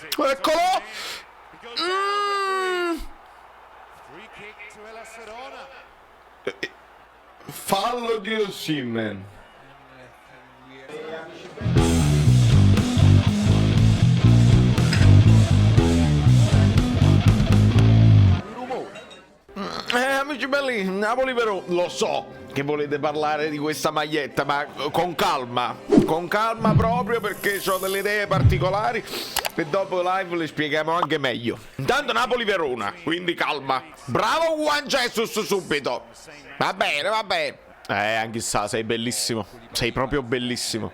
Eccolo! Fallo di Osimhen. Amici belli, Napoli però lo so che volete parlare di questa maglietta, ma con calma proprio, perché ho delle idee particolari e dopo live le spieghiamo anche meglio. Intanto Napoli-Verona, quindi calma. Bravo Juan Jesus subito. Va bene, va bene. Anche sa, sei bellissimo, sei proprio bellissimo.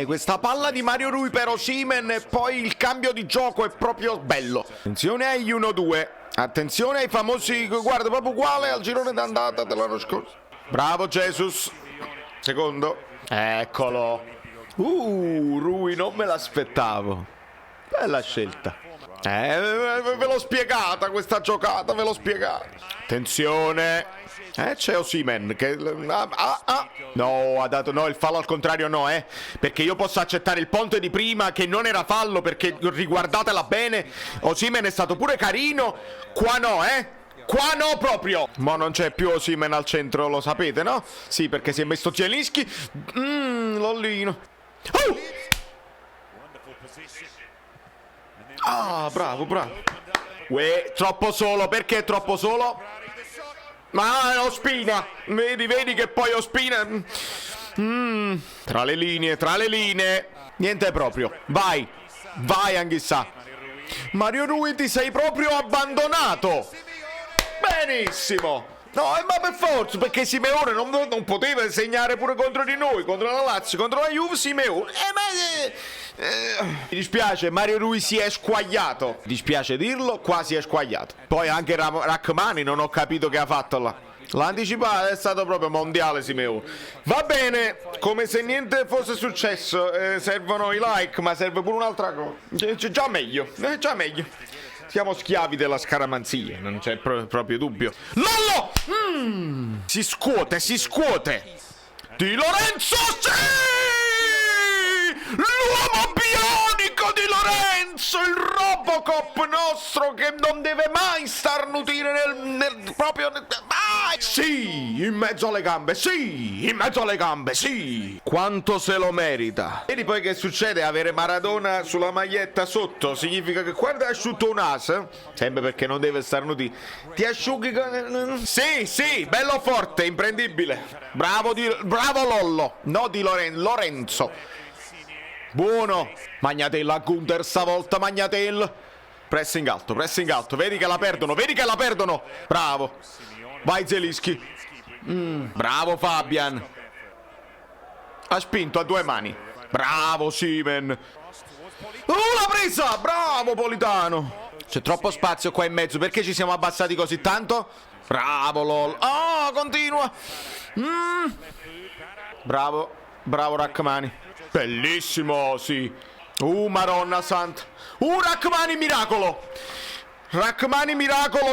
Questa palla di Mario Rui per Osimhen e poi il cambio di gioco è proprio bello. Attenzione agli 1-2. Attenzione ai famosi, guarda, proprio uguale al girone d'andata dell'anno scorso. Bravo Jesus. Secondo. Eccolo. Rui, non me l'aspettavo. Bella scelta. Ve l'ho spiegata questa giocata, ve l'ho spiegata. Attenzione. C'è Osimhen che... No, ha dato... No, il fallo al contrario no, perché io posso accettare il ponte di prima che non era fallo, perché riguardatela bene. Osimhen è stato pure carino. Qua no, Qua no proprio. Ma non c'è più Osimhen al centro, lo sapete, no? Sì, perché si è messo Zielinski. Lollino. Bravo. Troppo solo, perché troppo solo? Ma Ospina, vedi che poi Ospina. Tra le linee. Niente proprio. Vai Anghissà. Mario Rui, ti sei proprio abbandonato. Benissimo. No, ma per forza, perché Simeone non poteva segnare pure contro di noi, contro la Lazio, contro la Juve. Simeone. Mi dispiace, Mario Rui si è squagliato. Dispiace dirlo, qua si è squagliato. Poi anche Rachmani non ho capito che ha fatto là. L'anticipato è stato proprio mondiale Simeone. Va bene, come se niente fosse successo. Servono i like, ma serve pure un'altra cosa. Già meglio. Siamo schiavi della scaramanzia, non c'è proprio dubbio. Lollo! Si scuote. Di Lorenzo, sì! L'uomo bionico di Lorenzo, il Robocop nostro che non deve mai starnutire proprio... Sì, in mezzo alle gambe, sì. Quanto se lo merita. Vedi poi che succede? Avere Maradona sulla maglietta sotto significa che quando hai asciutto un as, sempre perché non deve starnutire, ti asciughi con... Sì, bello forte, imprendibile. Bravo Lollo, no di Lorenzo. Buono. Magnatella a Gunter stavolta, Magnatella. Pressing alto. Vedi che la perdono. Bravo. Vai Zielinski. Bravo Fabian. Ha spinto a due mani. Bravo Osimhen. L'ha presa. Bravo Politano. C'è troppo spazio qua in mezzo. Perché ci siamo abbassati così tanto? Bravo LOL. Continua. Bravo Rachmani. Bellissimo, sì. Maronna santa. Rachmani miracolo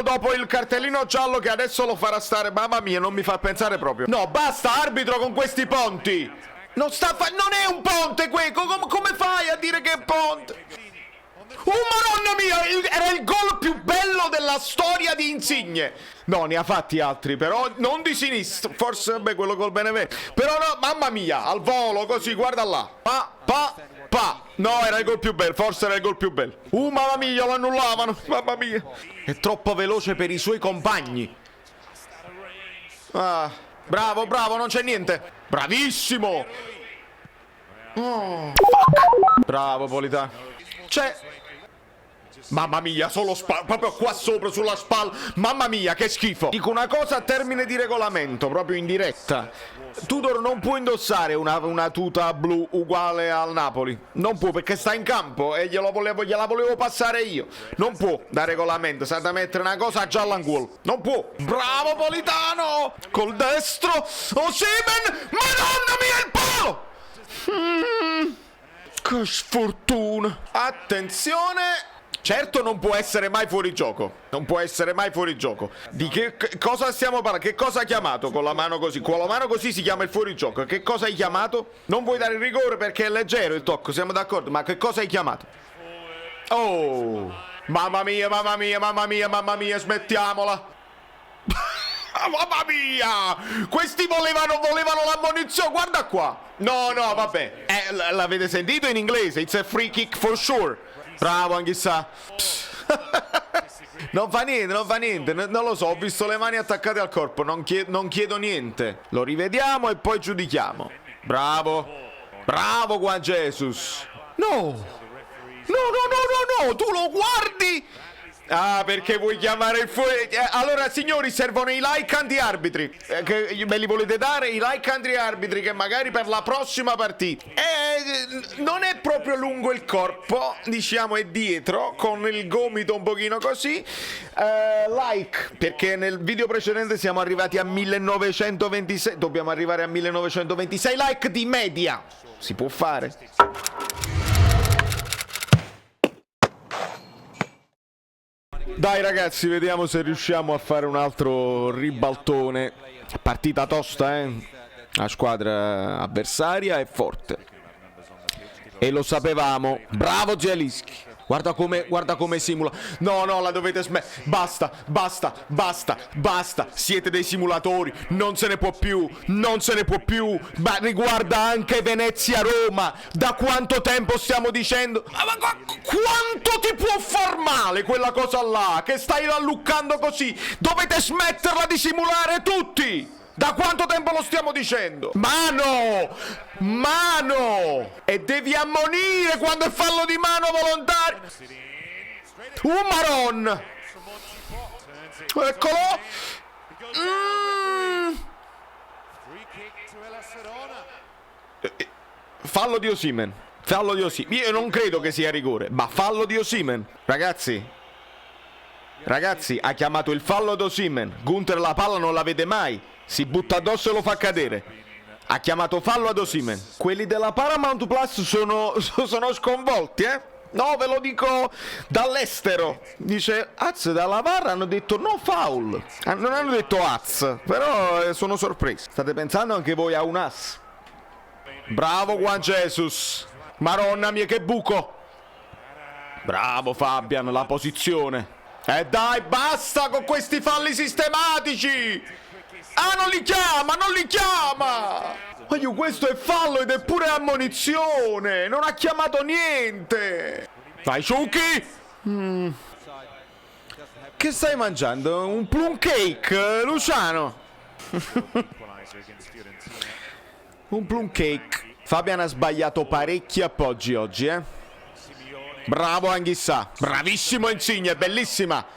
dopo il cartellino giallo che adesso lo farà stare. Mamma mia, non mi fa pensare proprio. No, basta arbitro con questi ponti. Non è un ponte come fai a dire che è ponte? Madonna mia, era il gol più bello della storia di Insigne. No, ne ha fatti altri, però non di sinistra. Forse, vabbè, quello col Benevento. Però no, mamma mia, al volo, così, guarda là. Pa. No, era il gol più bello, forse era il gol più bello. Mamma mia, lo annullavano, mamma mia. È troppo veloce per i suoi compagni. Bravo, non c'è niente. Bravissimo. Fuck. Bravo, Politano. Mamma mia, solo proprio qua sopra sulla spalla. Mamma mia, che schifo. Dico una cosa a termine di regolamento, proprio in diretta. Tudor non può indossare una tuta blu uguale al Napoli. Non può, perché sta in campo e gliela volevo passare io. Non può, da regolamento, sa da mettere una cosa gialla in culo. Non può. Bravo Politano. Col destro. Osimhen. Madonna mia, il palo. Che sfortuna. Attenzione. Certo non può essere mai fuori gioco. Di che cosa stiamo parlando? Che cosa ha chiamato con la mano così? Con la mano così si chiama il fuorigioco. Che cosa hai chiamato? Non vuoi dare il rigore perché è leggero il tocco, siamo d'accordo, ma che cosa hai chiamato? Oh, mamma mia, mamma mia, mamma mia, mamma mia, smettiamola. Mamma mia! Questi volevano l'ammonizione, guarda qua. No, no, vabbè. L'avete sentito in inglese? It's a free kick for sure. Bravo, anch'issa. Non fa niente, non fa niente. Non lo so, ho visto le mani attaccate al corpo. Non chiedo niente. Lo rivediamo e poi giudichiamo. Bravo. Bravo Juan Jesus. No. No, no, no, no, no. Tu lo guardi? Ah, perché vuoi chiamare il allora, signori, servono i like anti-arbitri. Che me li volete dare? I like anti-arbitri, che magari per la prossima partita. Non è proprio lungo il corpo, diciamo, è dietro, con il gomito un pochino così. Like, perché nel video precedente siamo arrivati a 1926. Dobbiamo arrivare a 1926 like di media. Si può fare? Dai ragazzi, vediamo se riusciamo a fare un altro ribaltone. Partita tosta, La squadra avversaria è forte. E lo sapevamo. Bravo Zielinski. Guarda come simula. No, no, la dovete smettere. Basta, basta, basta, basta. Siete dei simulatori. Non se ne può più. Non se ne può più. Ma riguarda anche Venezia-Roma. Da quanto tempo stiamo dicendo? Ma quanto ti può far male quella cosa là? Che stai ralluccando così? Dovete smetterla di simulare tutti. Da quanto tempo lo stiamo dicendo? Mano! Mano! E devi ammonire quando è fallo di mano volontario! Maron! Eccolo! Fallo di Osimhen. Fallo di Osimhen. Io non credo che sia rigore, ma fallo di Osimhen. Ragazzi, ha chiamato il fallo di Osimhen. Gunther la palla non la vede mai. Si butta addosso e lo fa cadere. Ha chiamato fallo ad Osimhen. Quelli della Paramount Plus sono sconvolti, No, ve lo dico dall'estero. Dice, dalla VAR hanno detto no foul. Non hanno detto però sono sorpresi. State pensando anche voi a un as. Bravo Juan Jesus. Maronna mia, che buco. Bravo Fabian, la posizione. Dai, basta con questi falli sistematici. Ah, non li chiama, non li chiama! Ma io, questo è fallo ed è pure ammonizione! Non ha chiamato niente! Vai, Ciucchi! Che stai mangiando? Un plum cake, Luciano? Un plum cake. Fabian ha sbagliato parecchi appoggi oggi, Bravo Anghissà. Bravissimo Insigne, bellissima!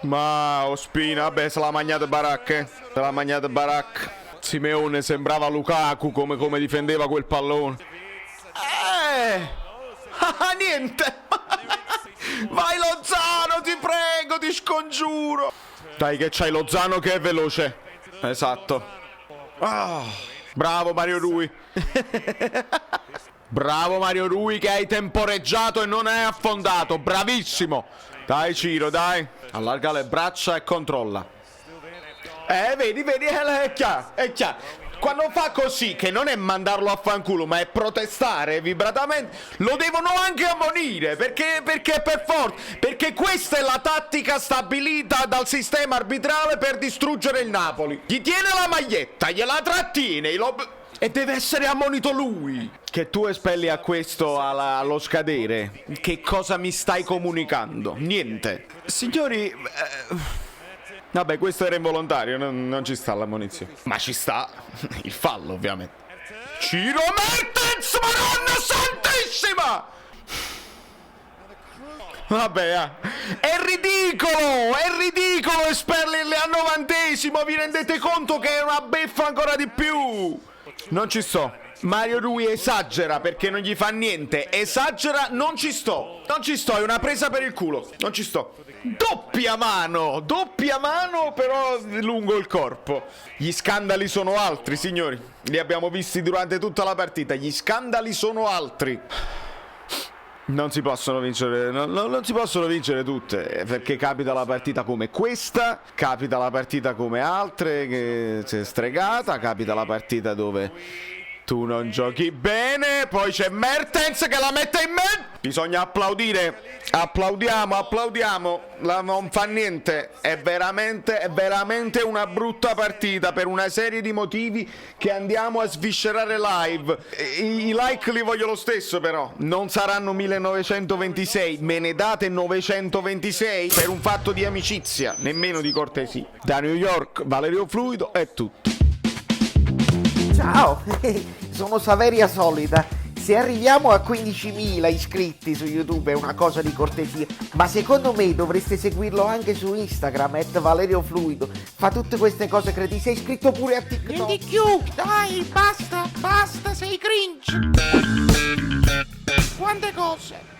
Ma Ospina, vabbè, se l'ha mangiata Barak, Se l'ha mangiata Barak. Simeone sembrava Lukaku come difendeva quel pallone. Niente. Vai Lozano, ti prego, ti scongiuro. Dai che c'hai Lozano che è veloce. Esatto. Bravo Mario Rui. Bravo Mario Rui che hai temporeggiato e non hai affondato. Bravissimo. Dai Ciro, dai. Allarga le braccia e controlla. Vedi, è chiaro, è chiaro. Quando fa così, che non è mandarlo a fanculo, ma è protestare vibratamente, lo devono anche ammonire, perché per forza, perché questa è la tattica stabilita dal sistema arbitrale per distruggere il Napoli. Gli tiene la maglietta, gliela trattiene, e deve essere ammonito lui. Che tu espelli a questo allo scadere. Che cosa mi stai comunicando? Niente. Signori, vabbè, questo era involontario, non ci sta l'ammonizione. Ma ci sta il fallo, ovviamente. Ciro Mertens, Madonna santissima! Vabbè, è ridicolo esperlerle al 90°, vi rendete conto che è una beffa ancora di più? Non ci sto. Mario Rui esagera perché non gli fa niente. Esagera, non ci sto, è una presa per il culo. Non ci sto. Doppia mano però lungo il corpo. Gli scandali sono altri, signori. Li abbiamo visti durante tutta la partita. Gli scandali sono altri. Non si possono vincere, non si possono vincere tutte, perché capita la partita come questa, capita la partita come altre che si è stregata, capita la partita dove Tu non giochi bene, poi c'è Mertens che la mette in me. Bisogna applaudire. Applaudiamo. Non fa niente. È veramente una brutta partita per una serie di motivi che andiamo a sviscerare live. I like li voglio lo stesso, però. Non saranno 1926, me ne date 926 per un fatto di amicizia, nemmeno di cortesia. Da New York, Valerio Fluido è tutto. Ciao, sono Saveria Solida. Se arriviamo a 15.000 iscritti su YouTube è una cosa di cortesia, ma secondo me dovreste seguirlo anche su Instagram, @ValerioFluido. Fa tutte queste cose cretine. Sei iscritto pure a TikTok. Di più, dai, basta, sei cringe. Quante cose.